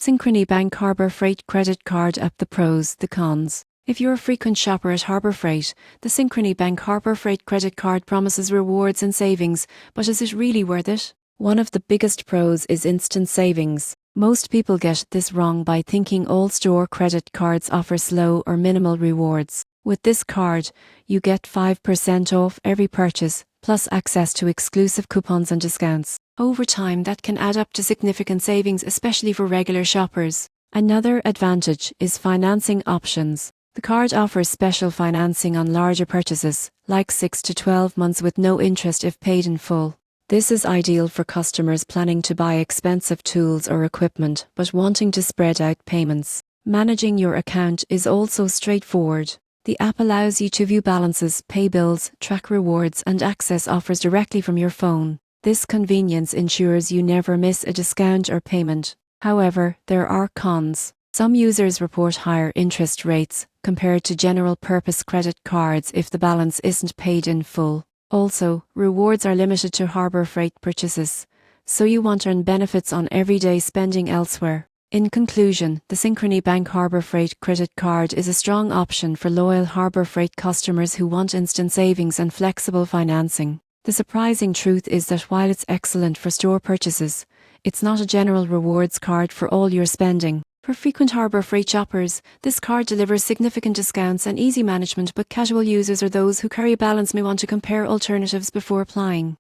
Synchrony Bank Harbor Freight Credit Card App. The pros, the cons. If you're a frequent shopper at Harbor Freight, the Synchrony Bank Harbor Freight Credit Card promises rewards and savings, but is it really worth it? One of the biggest pros is instant savings. Most people get this wrong by thinking all store credit cards offer slow or minimal rewards. With this card, you get 5% off every purchase, plus access to exclusive coupons and discounts. Over time, that can add up to significant savings, especially for regular shoppers. Another advantage is financing options. The card offers special financing on larger purchases, like 6 to 12 months with no interest if paid in full. This is ideal for customers planning to buy expensive tools or equipment but wanting to spread out payments. Managing your account is also straightforward. The app allows you to view balances, pay bills, track rewards, and access offers directly from your phone. This convenience ensures you never miss a discount or payment. However, there are cons. Some users report higher interest rates compared to general-purpose credit cards if the balance isn't paid in full. Also, rewards are limited to Harbor Freight purchases, so you want to earn benefits on everyday spending elsewhere. In conclusion, the Synchrony Bank Harbor Freight Credit Card is a strong option for loyal Harbor Freight customers who want instant savings and flexible financing. The surprising truth is that while it's excellent for store purchases, it's not a general rewards card for all your spending. For frequent Harbor Freight shoppers, this card delivers significant discounts and easy management, but casual users or those who carry a balance may want to compare alternatives before applying.